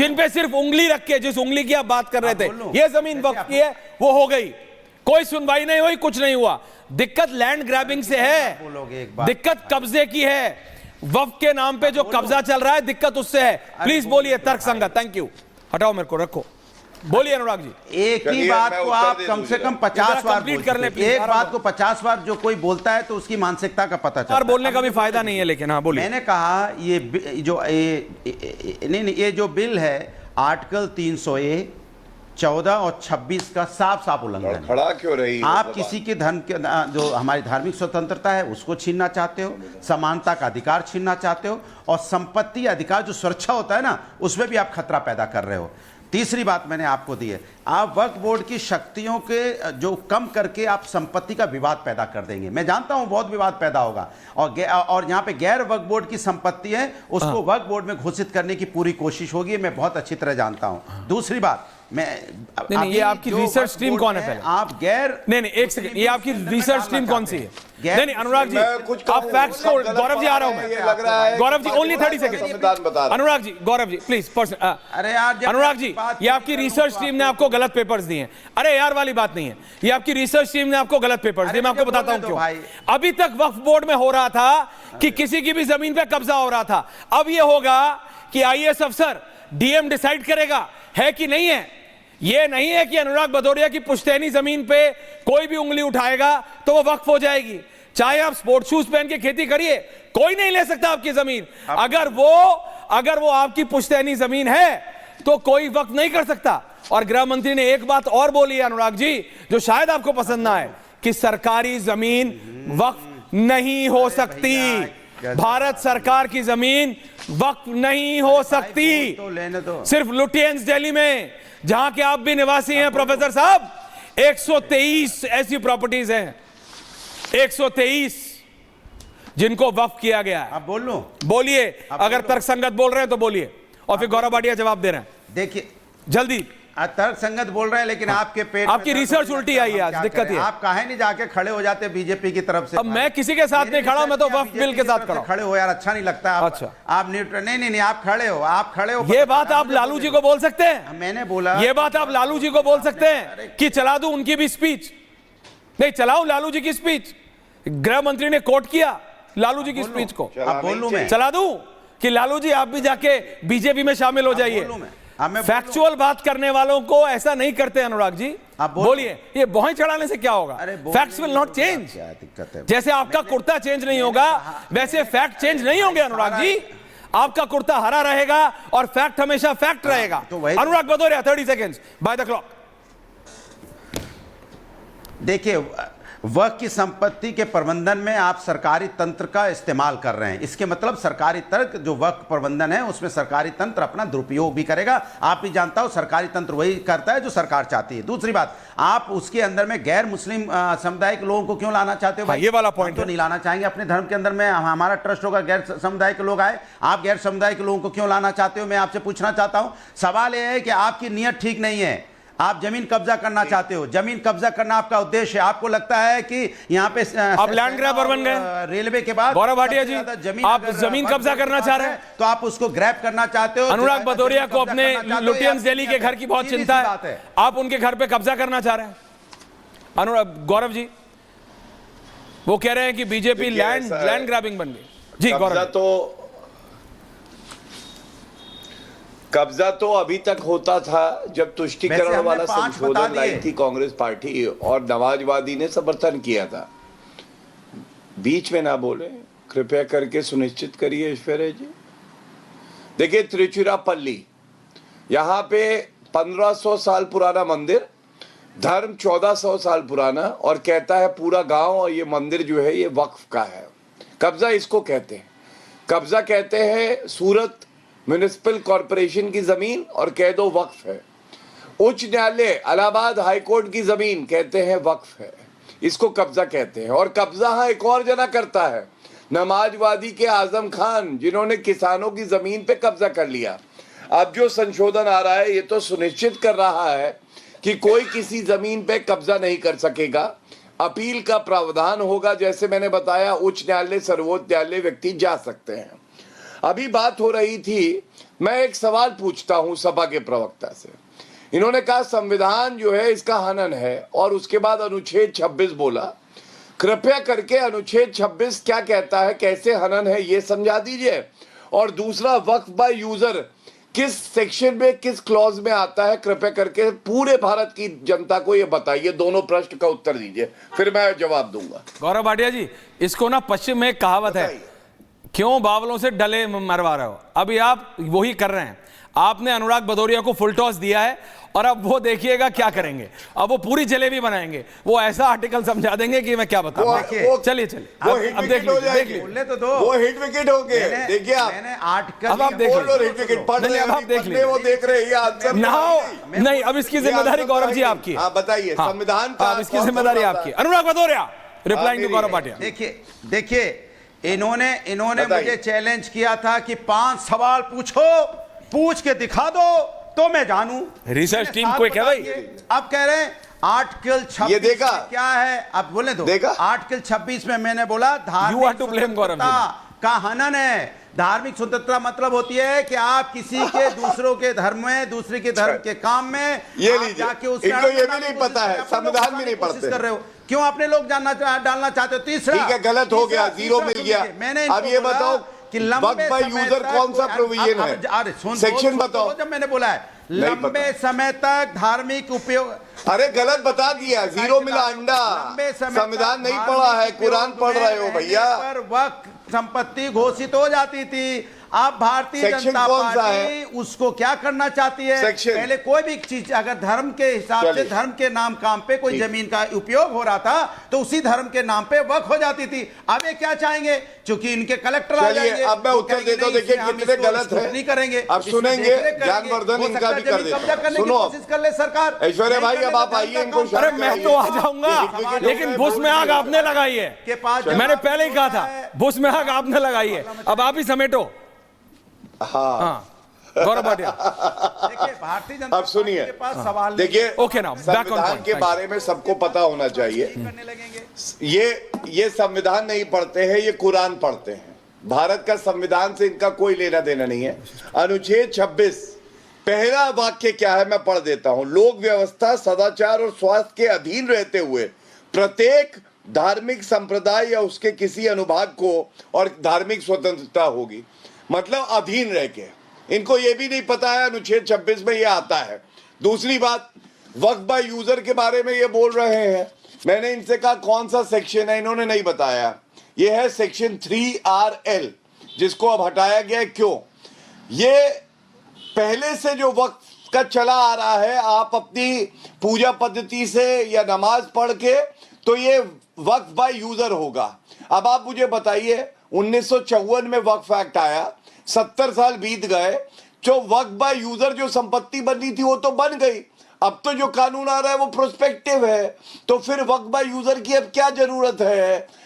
जिन पे सिर्फ उंगली रख के, जिस उंगली की आप बात कर रहे थे, ये जमीन वक्फ की है, वो हो गई, कोई सुनवाई नहीं हुई, कुछ नहीं हुआ। दिक्कत लैंड ग्रैबिंग से है, दिक्कत कब्जे की है, वक्फ के नाम पे जो कब्जा चल रहा है, दिक्कत उससे है। प्लीज बोलिए तर्कसंगत। थैंक यू, हटाओ मेरे को, रखो, बोलिए अनुराग जी। एक ही बात को आप कम से कम 50 बार करने, एक बात को 50 बार जो कोई बोलता है तो उसकी मानसिकता का पता चलता है। बोलने का भी फायदा नहीं है, लेकिन हाँ बोलिए। मैंने कहा ये जो बिल है आर्टिकल 300A 14 और 26 का साफ साफ उल्लंघन खड़ा क्यों रही? आप किसी के धर्म के, जो हमारी धार्मिक स्वतंत्रता है उसको छीनना चाहते हो, समानता का अधिकार छीनना चाहते हो, और संपत्ति अधिकार जो सुरक्षा होता है ना, उसमें भी आप खतरा पैदा कर रहे हो। तीसरी बात मैंने आपको दी है, आप वक्फ बोर्ड की शक्तियों के जो कम करके आप संपत्ति का विवाद पैदा कर देंगे। मैं जानता हूं बहुत विवाद पैदा होगा, और यहाँ पे गैर वक्फ बोर्ड की संपत्ति है उसको वक्फ बोर्ड में घोषित करने की पूरी कोशिश होगी, मैं बहुत अच्छी तरह जानता हूं। दूसरी बात, नहीं, ये आपकी रिसर्च टीम कौन है पहले? आप गैर नहीं, एक सेकंड, ये आपकी रिसर्च टीम कौन सी है? नहीं, अनुराग जी, आप फैक्ट्स को, गौरव जी आ रहा हूं मैं, Gaurav ji only 30 second, Anurag ji, Gaurav ji please person. अरे यार अनुराग जी, ये आपकी रिसर्च टीम ने आपको गलत पेपर्स दिए हैं। अरे यार वाली बात नहीं है, ये आपकी रिसर्च टीम ने आपको गलत पेपर्स दिए। मैं आपको बताता हूं क्यों। अभी तक वक्फ बोर्ड में हो रहा था कि किसी की भी जमीन पे कब्जा हो रहा था, अब ये होगा कि IAS अफसर, DM डिसाइड करेगा है कि नहीं है। ये नहीं है कि अनुराग भदौरिया की पुश्तैनी जमीन पे कोई भी उंगली उठाएगा तो वो वक्फ हो जाएगी। चाहे आप स्पोर्ट शूज पहन के खेती करिए, कोई नहीं ले सकता आपकी जमीन। अगर वो आपकी पुश्तैनी जमीन है तो कोई वक्फ नहीं कर सकता। और गृह मंत्री ने एक बात और बोली है अनुराग जी, जो शायद आपको पसंद ना आए, कि सरकारी जमीन वक्फ नहीं हो सकती। भारत सरकार की जमीन वक्फ नहीं हो सकती। सिर्फ लुटियंस दिल्ली में, जहां के आप भी निवासी हैं प्रोफेसर साहब, 123 ऐसी प्रॉपर्टीज हैं, 123 जिनको वक्फ किया गया है। आप बोल लो, बोलिए, अगर तर्कसंगत बोल रहे हैं तो बोलिए, और फिर गौरव भाटिया जवाब दे रहे हैं। देखिए जल्दी, तर्कसंगत बोल रहे हैं, लेकिन आपके पेट, आपकी रिसर्च उल्टी आई है आज, दिक्कत है। आप काहे नहीं जाके खड़े हो जाते बीजेपी की तरफ से? अब मैं किसी के साथ नहीं खड़ा, मैं तो वक्फ बिल के साथ खड़ा। खड़े हो यार, अच्छा नहीं लगता। अच्छा, आप न्यूट्रल नहीं, आप खड़े हो। ये बात आप लालू जी को बोल सकते हैं? मैंने बोला ये बात आप लालू जी को बोल सकते हैं कि चला दूं उनकी भी स्पीच? नहीं, चलाऊं लालू जी की स्पीच? गृह मंत्री ने कोट किया लालू जी की स्पीच को, बोलूं मैं? चला दूं कि लालू जी आप भी जाके बीजेपी में शामिल हो जाइए? फैक्चुअल बात करने वालों को ऐसा नहीं करते अनुराग जी। बोलिए, ये भौहें चढ़ाने से क्या होगा? Facts will not change. जैसे आपका कुर्ता चेंज नहीं होगा, वैसे फैक्ट चेंज नहीं होंगे अनुराग जी। आपका कुर्ता हरा रहेगा और फैक्ट हमेशा फैक्ट रहेगा। Anurag Bhadauria 30 seconds by the clock. देखिए, वक्फ की संपत्ति के प्रबंधन में आप सरकारी तंत्र का इस्तेमाल कर रहे हैं। इसके मतलब सरकारी तंत्र, जो वक्फ प्रबंधन है उसमें सरकारी तंत्र अपना दुरुपयोग भी करेगा। आप भी जानता हो सरकारी तंत्र वही करता है जो सरकार चाहती है। दूसरी बात, आप उसके अंदर में गैर मुस्लिम समुदाय के लोगों को क्यों लाना चाहते हो भाई? ये वाला पॉइंट तो नहीं लाना चाहेंगे। अपने धर्म के अंदर में हमारा ट्रस्ट होगा, गैर समुदाय के लोग आए, आप गैर समुदाय के लोगों को क्यों लाना चाहते हो? मैं आपसे पूछना चाहता हूं। सवाल यह है कि आपकी नीयत ठीक नहीं है, आप जमीन कब्जा करना चाहते हो। जमीन कब्जा करना आपका उद्देश्य है। आपको लगता है कि यहाँ पे आप लैंड ग्रैबर बन गए रेलवे के बाद। गौरव भाटिया जी, आप जमीन कब्जा करना चाह रहे हैं तो आप उसको ग्रैब करना चाहते हो। अनुराग भदौरिया को अपने लुटियंस दिल्ली के घर की बहुत चिंता है, आप उनके घर पे कब्जा करना चाह रहे हैं। अनुराग, गौरव जी, वो कह रहे हैं कि बीजेपी लैंड ग्रैबिंग बन गई। जी गौरव, कब्जा तो अभी तक होता था जब तुष्टिकरण वाला संशोधन लाई थी कांग्रेस पार्टी, और नमाजवादी ने समर्थन किया था। बीच में ना बोले, कृपया करके सुनिश्चित करिए ईश्वरे जी। देखिए, त्रिचुरापल्ली, यहाँ पे 1500 साल पुराना मंदिर, धर्म 1400 साल पुराना, और कहता है पूरा गांव और ये मंदिर जो है ये वक्फ का है। कब्जा इसको कहते हैं। कब्जा कहते हैं सूरत म्युनिसिपल कॉर्पोरेशन की जमीन और कह दो वक्फ है। उच्च न्यायालय इलाहाबाद हाईकोर्ट की जमीन कहते हैं वक्फ है, इसको कब्जा कहते हैं। और कब्जा हाँ एक और जना करता है, नमाजवादी के आजम खान, जिन्होंने किसानों की जमीन पे कब्जा कर लिया। अब जो संशोधन आ रहा है ये तो सुनिश्चित कर रहा है कि कोई किसी जमीन पे कब्जा नहीं कर सकेगा। अपील का प्रावधान होगा, जैसे मैंने बताया, उच्च न्यायालय सर्वोच्च न्यायालय व्यक्ति जा सकते हैं। अभी बात हो रही थी मैं एक सवाल पूछता हूं सपा के प्रवक्ता से। इन्होंने कहा संविधान जो है इसका हनन है और उसके बाद अनुच्छेद 26 बोला। कृपया करके अनुच्छेद 26 क्या कहता है, कैसे हनन है, ये समझा दीजिए। और दूसरा, वक्फ बाय यूजर किस सेक्शन में, किस क्लॉज में आता है, कृपया करके पूरे भारत की जनता को ये बताइए। दोनों प्रश्न का उत्तर दीजिए, फिर मैं जवाब दूंगा। गौरव भाटिया जी, इसको ना पश्चिम में एक कहावत है, क्यों बावलों से डले मरवा रहे हो। अभी आप वही कर रहे हैं। आपने अनुराग भदौरिया को फुल टॉस दिया है और अब वो देखिएगा क्या करेंगे। अब वो पूरी जलेबी बनाएंगे, वो ऐसा आर्टिकल समझा देंगे कि मैं क्या बताऊं। चलिए वो हिट विकेट हो जाएगी, बोलने तो दो, वो हिट विकेट हो गए। देखिए आप, मैंने आर्टिकल, अब आप देख लीजिए, हिट विकेट पढ़ रहे अब आप देख लीजिए, वो देख रहे हैं आंसर नहीं, अब इसकी जिम्मेदारी गौरव जी आपकी। हाँ बताइए, संविधान का अब इसकी जिम्मेदारी आपकी। अनुराग भदौरिया रिप्लाइंग टू गौरव भाटिया। देखिए इन्होंने मुझे चैलेंज किया था कि 5 सवाल पूछ के दिखा दो तो मैं जानूं। रिसर्च टीम कोई कह भाई, अब कह रहे हैं आर्टिकल 26 ये देखा क्या है, अब बोले दो। देखा आर्टिकल 26 में मैंने बोला धार्मिक स्वतंत्रता का हनन है। धार्मिक स्वतंत्रता मतलब होती है कि आप किसी के दूसरों के धर्म में, दूसरे के धर्म के काम में ये आप लीजिए, जाके इनको ये भी नहीं पता है, संविधान भी नहीं पढ़ते कर रहे हो। क्यों अपने लोग डालना चाहते हो। तीसरा, ठीक है, गलत हो गया, जीरो मिल गया। मैंने अब ये बताओ कि वक्फ बाय यूजर कौन सा प्रोविजन है, सेक्शन बताओ। जब मैंने बोला है लंबे समय तक धार्मिक उपयोग, अरे गलत बता दिया, जीरो मिला अंडा। संविधान नहीं पढ़ा है, कुरान पढ़ रहे हो भैया। पर वक्फ संपत्ति घोषित हो जाती थी। अब भारतीय सेक्शन जनता कौन सा है? पार्टी उसको क्या करना चाहती है, सेक्शन। पहले कोई भी चीज अगर धर्म के हिसाब से, चलिए। धर्म के नाम काम पे कोई जमीन का उपयोग हो रहा था तो उसी धर्म के नाम पे वक्फ हो जाती थी। अब ये क्या चाहेंगे, क्योंकि इनके कलेक्टर आ चलिए, जाएंगे, अब मैं वो उत्तर कहेंगे देता हूं, नहीं, देखिए इसमें हम कितने इसको गलत है। नहीं करेंगे, अब इसमें सुनेंगे, देख-रेख करेंगे। ज्ञानवर्धन हो इनका सकता है भी कर जमीन देता कब्जा हूं। करने की सुनो, कोशिश कर ले सरकार। ऐश्वर्या नहीं भाई, करने अब आप का आइए, काम इनको करना। अरे मैं तो आ जाऊंगा, लेकिन बुश में आग आपने लगाई है। के पास मैंने पहले ही कहा था, बुश में आग आपने लगाई है, अब आप ही समेटो। हाँ गौरव भाटिया, देखिए भारतीय जनता अब सुनिए, पार्टी के पास सवाल देखिए ओके ना, बैक ऑन संविधान पॉइंट के बारे में सबको पता होना चाहिए। करने लगेंगे। ये संविधान नहीं पढ़ते हैं, ये कुरान पढ़ते हैं। भारत का संविधान से इनका कोई लेना देना नहीं है। अनुच्छेद 26 पहला वाक्य क्या है, मैं पढ़ देता हूं। लोक व्यवस्था, सदाचार और स्वास्थ्य के अधीन रहते हुए प्रत्येक धार्मिक संप्रदाय या उसके किसी अनुभाग को और धार्मिक स्वतंत्रता होगी। मतलब अधीन रह के, इनको ये भी नहीं पता है अनुच्छेद 26 में ये आता है। दूसरी बात, वक्फ बाय यूजर के बारे में ये बोल रहे हैं। मैंने इनसे कहा कौन सा सेक्शन है, इन्होंने नहीं बताया। ये है सेक्शन 3RL, जिसको अब हटाया गया। क्यों? ये पहले से जो वक्फ का चला आ रहा है, आप अपनी पूजा पद्धति से या नमाज पढ़ के, तो ये वक्फ बाय यूजर होगा। अब आप मुझे बताइए, 1954 में वक्फ एक्ट आया, 70 साल बीत गए, जो वक्फ बाय यूजर जो संपत्ति बननी थी वो तो बन गई। अब तो जो कानून आ रहा है वो प्रोस्पेक्टिव है, तो फिर वक्फ बाय यूजर की अब क्या जरूरत है?